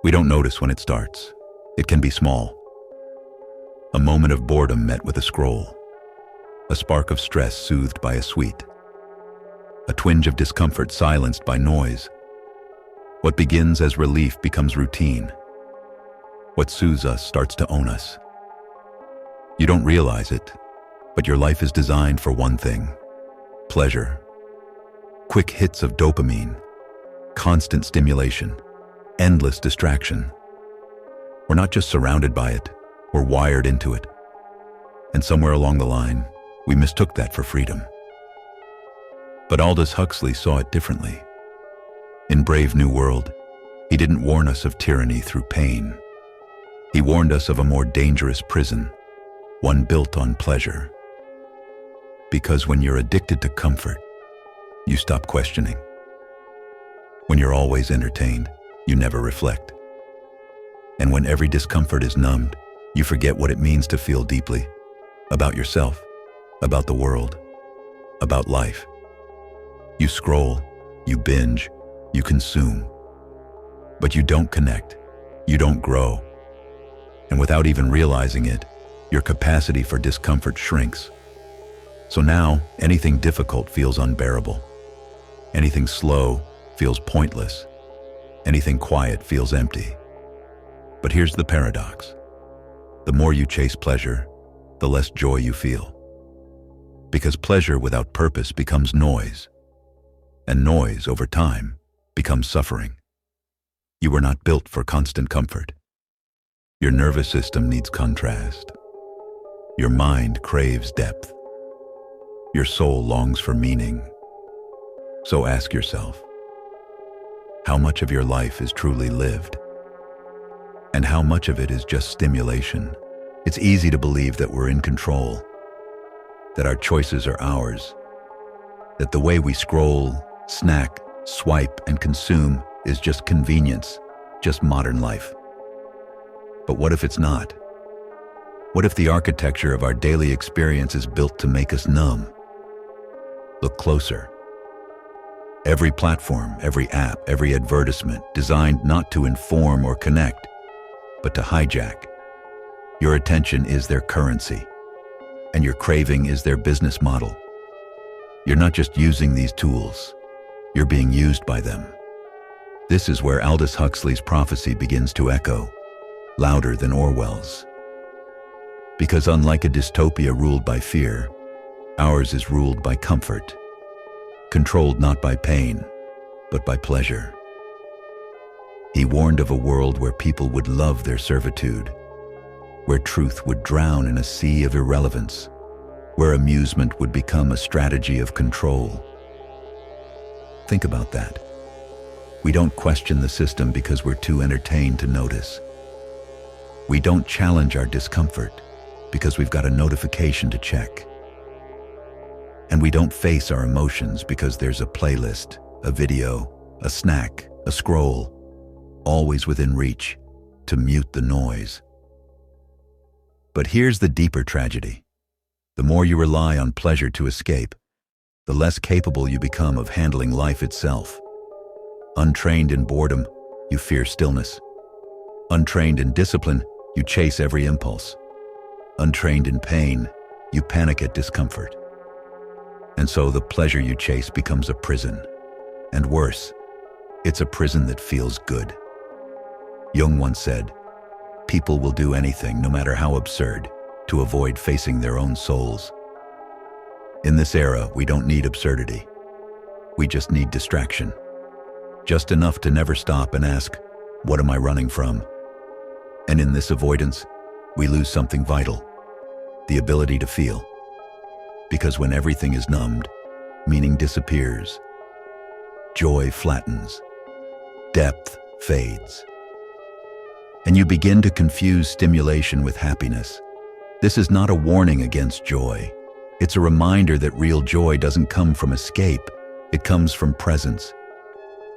We don't notice when it starts. It can be small. A moment of boredom met with a scroll. A spark of stress soothed by a sweet. A twinge of discomfort silenced by noise. What begins as relief becomes routine. What soothes us starts to own us. You don't realize it, but your life is designed for one thing: pleasure. Quick hits of dopamine, constant stimulation, endless distraction. We're not just surrounded by it, we're wired into it. And somewhere along the line, we mistook that for freedom. But Aldous Huxley saw it differently. In Brave New World, he didn't warn us of tyranny through pain. He warned us of a more dangerous prison, one built on pleasure. Because when you're addicted to comfort, you stop questioning. When you're always entertained, you never reflect. And when every discomfort is numbed, you forget what it means to feel deeply about yourself, about the world, about life. You scroll, you binge, you consume, but you don't connect, you don't grow. And without even realizing it, your capacity for discomfort shrinks. So now, anything difficult feels unbearable. Anything slow feels pointless. Anything quiet feels empty. But here's the paradox. The more you chase pleasure, the less joy you feel. Because pleasure without purpose becomes noise. And noise, over time, becomes suffering. You were not built for constant comfort. Your nervous system needs contrast. Your mind craves depth. Your soul longs for meaning. So ask yourself, how much of your life is truly lived? And how much of it is just stimulation? It's easy to believe that we're in control, that our choices are ours, that the way we scroll, snack, swipe, and consume is just convenience, just modern life. But what if it's not? What if the architecture of our daily experience is built to make us numb? Look closer. Every platform, every app, every advertisement designed not to inform or connect, but to hijack. Your attention is their currency, and your craving is their business model. You're not just using these tools, you're being used by them. This is where Aldous Huxley's prophecy begins to echo, louder than Orwell's. Because unlike a dystopia ruled by fear, ours is ruled by comfort, controlled not by pain, but by pleasure. He warned of a world where people would love their servitude, where truth would drown in a sea of irrelevance, where amusement would become a strategy of control. Think about that. We don't question the system because we're too entertained to notice. We don't challenge our discomfort because we've got a notification to check. And we don't face our emotions because there's a playlist, a video, a snack, a scroll, always within reach to mute the noise. But here's the deeper tragedy. The more you rely on pleasure to escape, the less capable you become of handling life itself. Untrained in boredom, you fear stillness. Untrained in discipline, you chase every impulse. Untrained in pain, you panic at discomfort. And so the pleasure you chase becomes a prison. And worse, it's a prison that feels good. Jung once said, "People will do anything, no matter how absurd, to avoid facing their own souls." In this era, we don't need absurdity. We just need distraction. Just enough to never stop and ask, what am I running from? And in this avoidance, we lose something vital, the ability to feel. Because when everything is numbed, meaning disappears, joy flattens, depth fades, and you begin to confuse stimulation with happiness. This is not a warning against joy. It's a reminder that real joy doesn't come from escape, it comes from presence.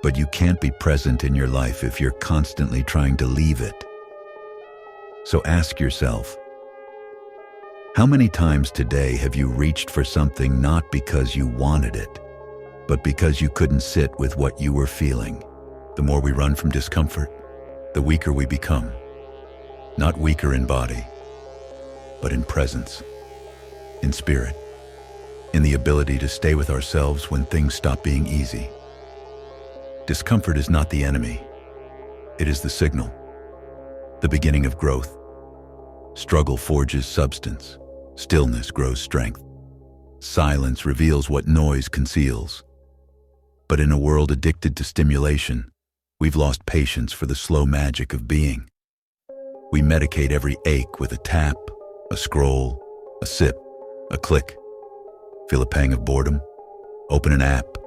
But you can't be present in your life if you're constantly trying to leave it. So ask yourself, how many times today have you reached for something not because you wanted it, but because you couldn't sit with what you were feeling? The more we run from discomfort, the weaker we become. Not weaker in body, but in presence, in spirit, in the ability to stay with ourselves when things stop being easy. Discomfort is not the enemy. It is the signal, the beginning of growth. Struggle forges substance. Stillness grows strength. Silence reveals what noise conceals. But in a world addicted to stimulation, we've lost patience for the slow magic of being. We medicate every ache with a tap, a scroll, a sip, a click. Feel a pang of boredom? Open an app.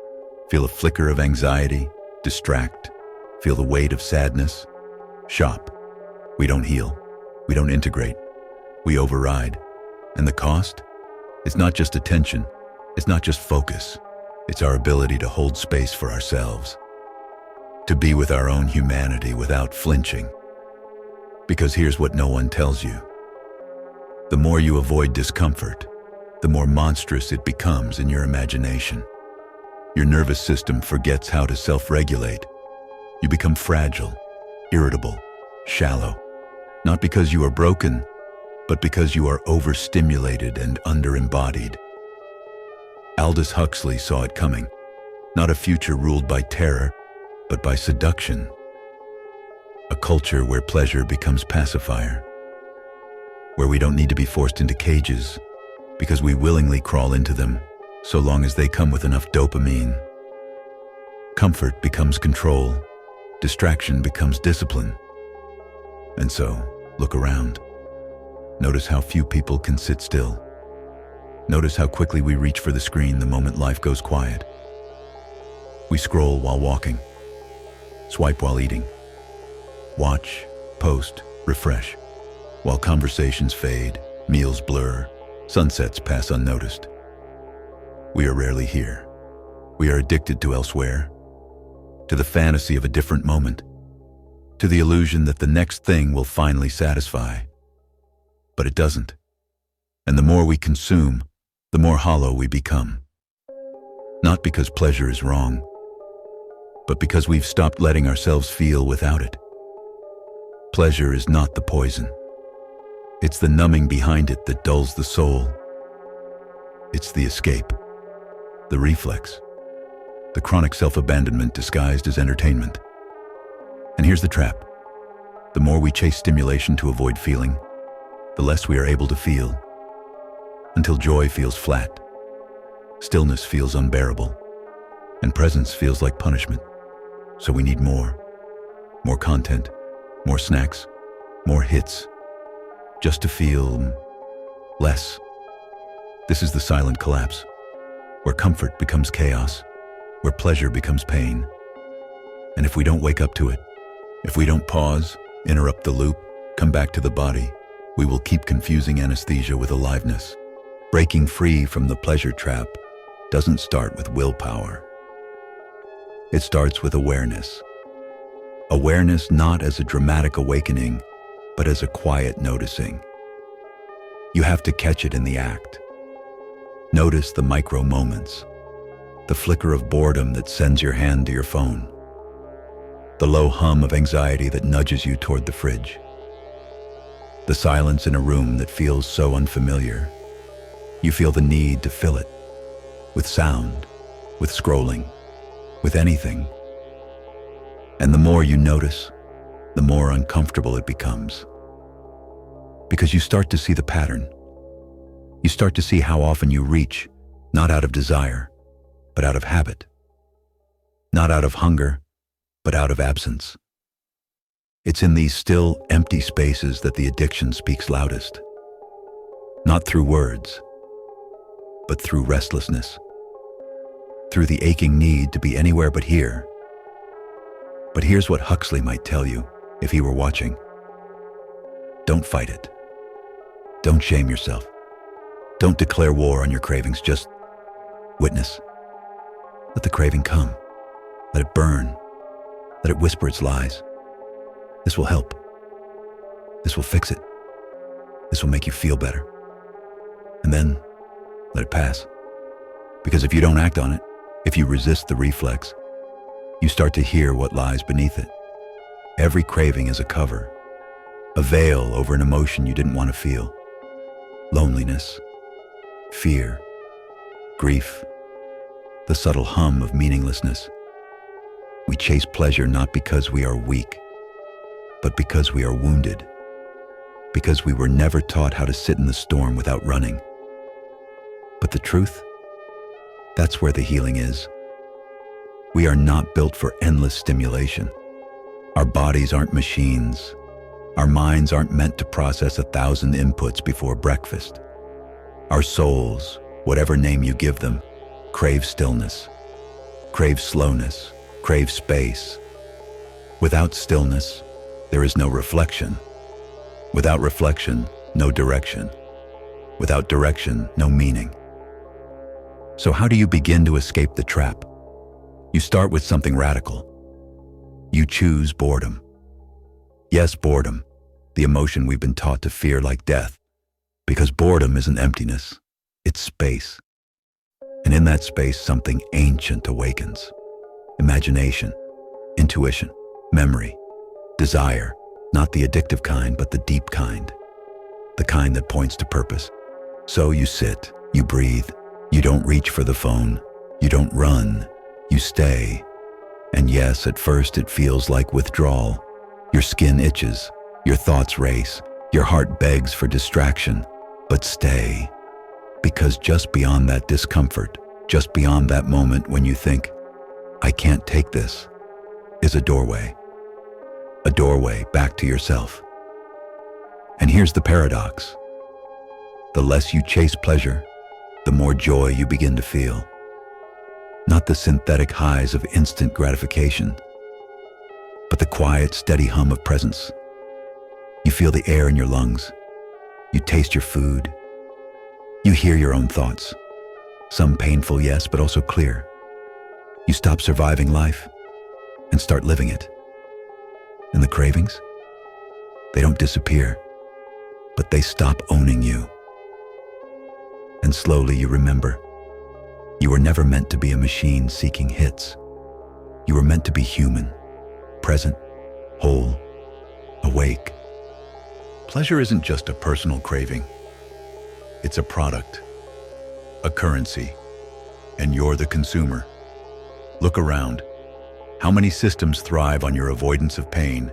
Feel a flicker of anxiety? Distract. Feel the weight of sadness? Shop. We don't heal. We don't integrate. We override. And the cost? It's not just attention. It's not just focus. It's our ability to hold space for ourselves. To be with our own humanity without flinching. Because here's what no one tells you. The more you avoid discomfort, the more monstrous it becomes in your imagination. Your nervous system forgets how to self-regulate. You become fragile, irritable, shallow. Not because you are broken, but because you are overstimulated and underembodied. Aldous Huxley saw it coming. Not a future ruled by terror, but by seduction. A culture where pleasure becomes pacifier. Where we don't need to be forced into cages, because we willingly crawl into them, so long as they come with enough dopamine. Comfort becomes control. Distraction becomes discipline. And so, look around. Notice how few people can sit still. Notice how quickly we reach for the screen the moment life goes quiet. We scroll while walking. Swipe while eating. Watch, post, refresh. While conversations fade, meals blur, sunsets pass unnoticed. We are rarely here. We are addicted to elsewhere, to the fantasy of a different moment, to the illusion that the next thing will finally satisfy. But it doesn't. And the more we consume, the more hollow we become. Not because pleasure is wrong, but because we've stopped letting ourselves feel without it. Pleasure is not the poison. It's the numbing behind it that dulls the soul. It's the escape, the reflex, the chronic self-abandonment disguised as entertainment. And here's the trap. The more we chase stimulation to avoid feeling, the less we are able to feel, until joy feels flat, stillness feels unbearable, and presence feels like punishment. So we need more content, more snacks, more hits, just to feel less. This is the silent collapse, where comfort becomes chaos, where pleasure becomes pain. And if we don't wake up to it, if we don't pause, interrupt the loop, come back to the body, we will keep confusing anesthesia with aliveness. Breaking free from the pleasure trap doesn't start with willpower. It starts with awareness. Awareness not as a dramatic awakening, but as a quiet noticing. You have to catch it in the act. Notice the micro moments, the flicker of boredom that sends your hand to your phone, the low hum of anxiety that nudges you toward the fridge, the silence in a room that feels so unfamiliar. You feel the need to fill it with sound, with scrolling, with anything. And the more you notice, the more uncomfortable it becomes. Because you start to see the pattern. You start to see how often you reach, not out of desire, but out of habit. Not out of hunger, but out of absence. It's in these still, empty spaces that the addiction speaks loudest. Not through words, but through restlessness. Through the aching need to be anywhere but here. But here's what Huxley might tell you if he were watching. Don't fight it. Don't shame yourself. Don't declare war on your cravings, just witness. Let the craving come. Let it burn. Let it whisper its lies. This will help. This will fix it. This will make you feel better. And then let it pass. Because if you don't act on it, if you resist the reflex, you start to hear what lies beneath it. Every craving is a cover, a veil over an emotion you didn't want to feel. Loneliness, fear, grief, the subtle hum of meaninglessness. We chase pleasure not because we are weak, but because we are wounded, because we were never taught how to sit in the storm without running. But the truth? That's where the healing is. We are not built for endless stimulation. Our bodies aren't machines. Our minds aren't meant to process 1,000 inputs before breakfast. Our souls, whatever name you give them, crave stillness, crave slowness, crave space. Without stillness, there is no reflection. Without reflection, no direction. Without direction, no meaning. So how do you begin to escape the trap? You start with something radical. You choose boredom. Yes, boredom, the emotion we've been taught to fear like death, because boredom isn't emptiness, it's space. And in that space, something ancient awakens. Imagination, intuition, memory, desire, not the addictive kind, but the deep kind, the kind that points to purpose. So you sit, you breathe, you don't reach for the phone, you don't run, you stay. And yes, at first it feels like withdrawal. Your skin itches, your thoughts race, your heart begs for distraction. But stay, because just beyond that discomfort, just beyond that moment when you think, I can't take this, is a doorway back to yourself. And here's the paradox. The less you chase pleasure, the more joy you begin to feel. Not the synthetic highs of instant gratification, but the quiet, steady hum of presence. You feel the air in your lungs. You taste your food. You hear your own thoughts. Some painful, yes, but also clear. You stop surviving life and start living it. And the cravings? They don't disappear, but they stop owning you. And slowly you remember, you were never meant to be a machine seeking hits. You were meant to be human, present, whole, awake. Pleasure isn't just a personal craving. It's a product, a currency, and you're the consumer. Look around. How many systems thrive on your avoidance of pain?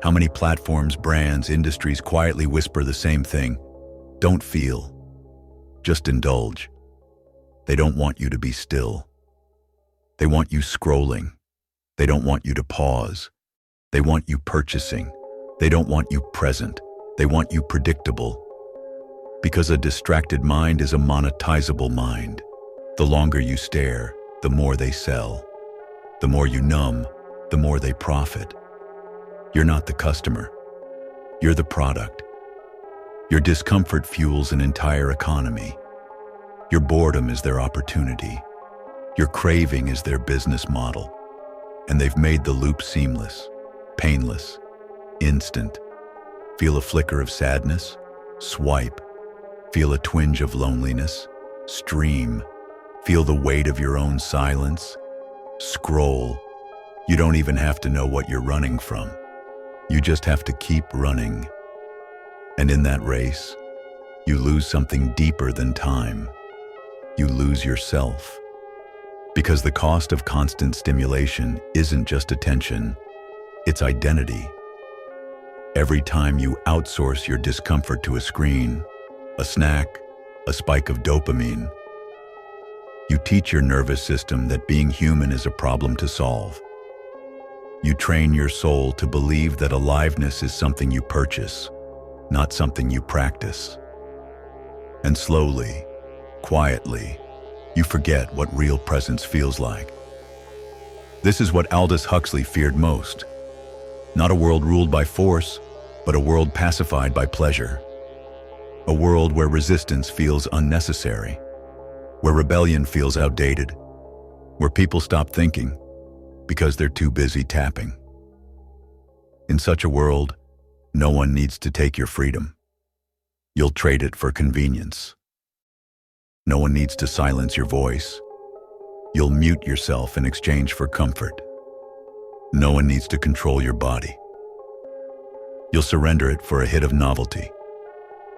How many platforms, brands, industries quietly whisper the same thing? Don't feel. Just indulge. They don't want you to be still. They want you scrolling. They don't want you to pause. They want you purchasing. They don't want you present. They want you predictable. Because a distracted mind is a monetizable mind. The longer you stare, the more they sell. The more you numb, the more they profit. You're not the customer. You're the product. Your discomfort fuels an entire economy. Your boredom is their opportunity. Your craving is their business model. And they've made the loop seamless, painless, instant. Feel a flicker of sadness? Swipe. Feel a twinge of loneliness? Stream. Feel the weight of your own silence? Scroll. You don't even have to know what you're running from. You just have to keep running. And in that race, you lose something deeper than time. You lose yourself. Because the cost of constant stimulation isn't just attention, it's identity. Every time you outsource your discomfort to a screen, a snack, a spike of dopamine, you teach your nervous system that being human is a problem to solve. You train your soul to believe that aliveness is something you purchase, not something you practice. And slowly, quietly, you forget what real presence feels like. This is what Aldous Huxley feared most. Not a world ruled by force, but a world pacified by pleasure. A world where resistance feels unnecessary, where rebellion feels outdated, where people stop thinking because they're too busy tapping. In such a world, no one needs to take your freedom. You'll trade it for convenience. No one needs to silence your voice. You'll mute yourself in exchange for comfort. No one needs to control your body. You'll surrender it for a hit of novelty.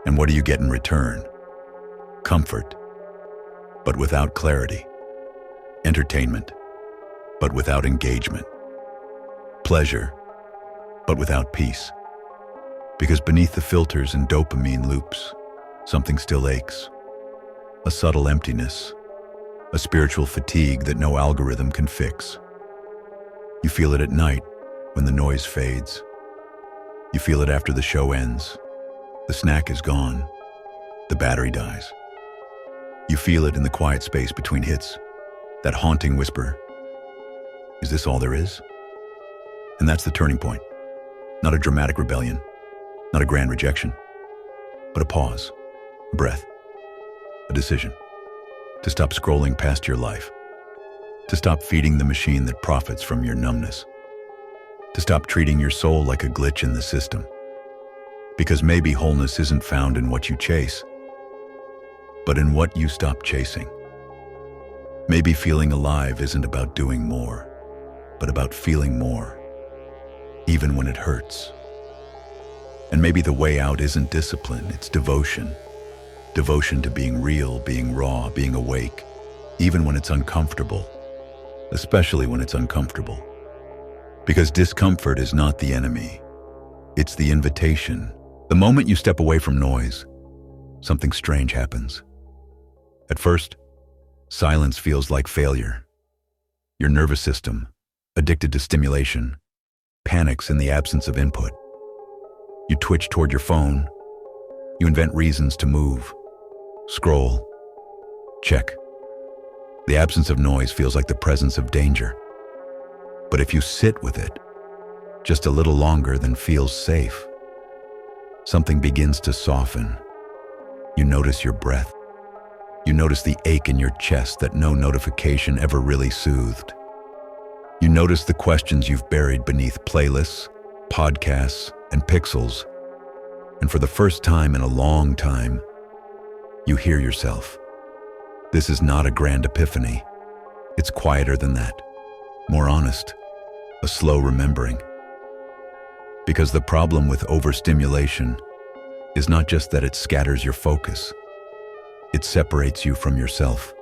And what do you get in return? Comfort, but without clarity. Entertainment, but without engagement. Pleasure, but without peace. Because beneath the filters and dopamine loops, something still aches. A subtle emptiness, a spiritual fatigue that no algorithm can fix. You feel it at night when the noise fades. You feel it after the show ends. The snack is gone. The battery dies. You feel it in the quiet space between hits, that haunting whisper. Is this all there is? And that's the turning point. Not a dramatic rebellion, not a grand rejection, but a pause, a breath, a decision to stop scrolling past your life, to stop feeding the machine that profits from your numbness, to stop treating your soul like a glitch in the system. Because maybe wholeness isn't found in what you chase, but in what you stop chasing. Maybe feeling alive isn't about doing more, but about feeling more, even when it hurts. And maybe the way out isn't discipline, it's devotion. Devotion to being real, being raw, being awake, even when it's uncomfortable, especially when it's uncomfortable. Because discomfort is not the enemy, it's the invitation. The moment you step away from noise, something strange happens. At first, silence feels like failure. Your nervous system, addicted to stimulation, panics in the absence of input. You twitch toward your phone. You invent reasons to move, scroll, check. The absence of noise feels like the presence of danger. But if you sit with it just a little longer than feels safe, something begins to soften. You notice your breath. You notice the ache in your chest that no notification ever really soothed. You notice the questions you've buried beneath playlists, podcasts, and pixels. And for the first time in a long time, you hear yourself. This is not a grand epiphany. It's quieter than that, more honest, a slow remembering. Because the problem with overstimulation is not just that it scatters your focus, it separates you from yourself.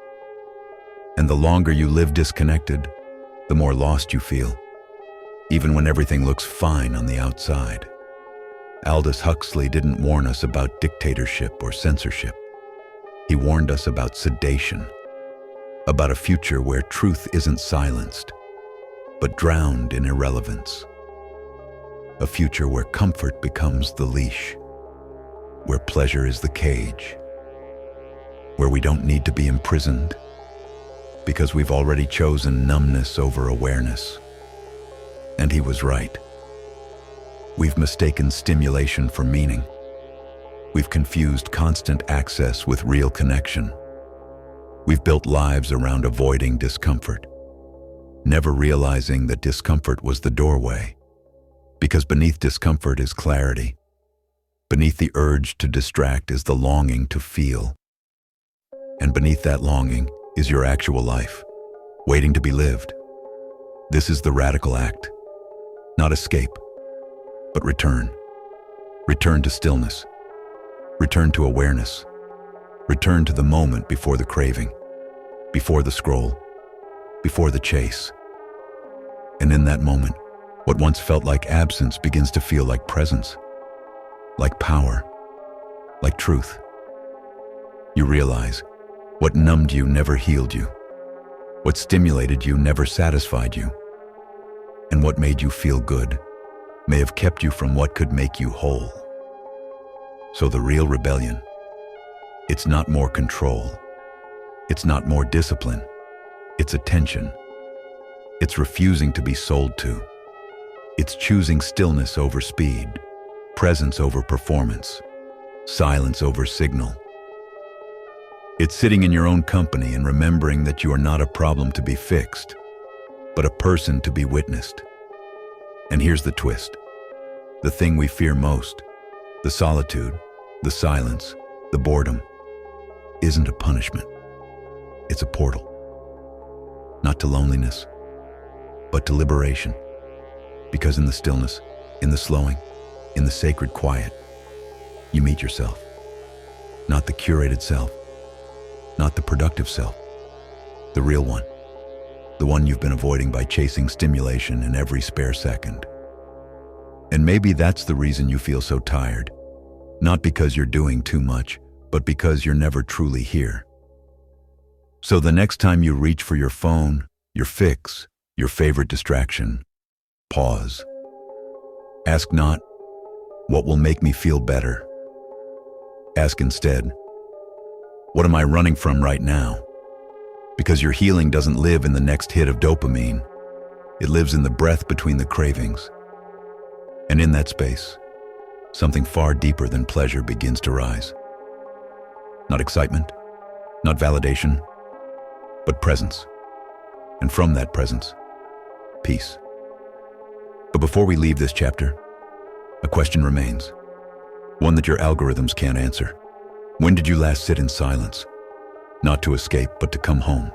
And the longer you live disconnected, the more lost you feel, even when everything looks fine on the outside. Aldous Huxley didn't warn us about dictatorship or censorship. He warned us about sedation, about a future where truth isn't silenced, but drowned in irrelevance. A future where comfort becomes the leash, where pleasure is the cage, where we don't need to be imprisoned because we've already chosen numbness over awareness. And he was right. We've mistaken stimulation for meaning. We've confused constant access with real connection. We've built lives around avoiding discomfort, never realizing that discomfort was the doorway. Because beneath discomfort is clarity. Beneath the urge to distract is the longing to feel. And beneath that longing is your actual life, waiting to be lived. This is the radical act. Not escape, but return. Return to stillness. Return to awareness. Return to the moment before the craving, before the scroll, before the chase. And in that moment, what once felt like absence begins to feel like presence, like power, like truth. You realize what numbed you never healed you, what stimulated you never satisfied you, and what made you feel good may have kept you from what could make you whole. So the real rebellion, it's not more control, it's not more discipline, it's attention. It's refusing to be sold to. It's choosing stillness over speed, presence over performance, silence over signal. It's sitting in your own company and remembering that you are not a problem to be fixed, but a person to be witnessed. And here's the twist. The thing we fear most, the solitude, the silence, the boredom, isn't a punishment. It's a portal. Not to loneliness, but to liberation. Because in the stillness, in the slowing, in the sacred quiet, you meet yourself. Not the curated self, not the productive self, the real one. The one you've been avoiding by chasing stimulation in every spare second. And maybe that's the reason you feel so tired. Not because you're doing too much, but because you're never truly here. So the next time you reach for your phone, your fix, your favorite distraction, pause. Ask not, what will make me feel better? Ask instead, what am I running from right now? Because your healing doesn't live in the next hit of dopamine. It lives in the breath between the cravings. And in that space, something far deeper than pleasure begins to rise. Not excitement, not validation, but presence. And from that presence, peace. But before we leave this chapter, a question remains. One that your algorithms can't answer. When did you last sit in silence? Not to escape, but to come home.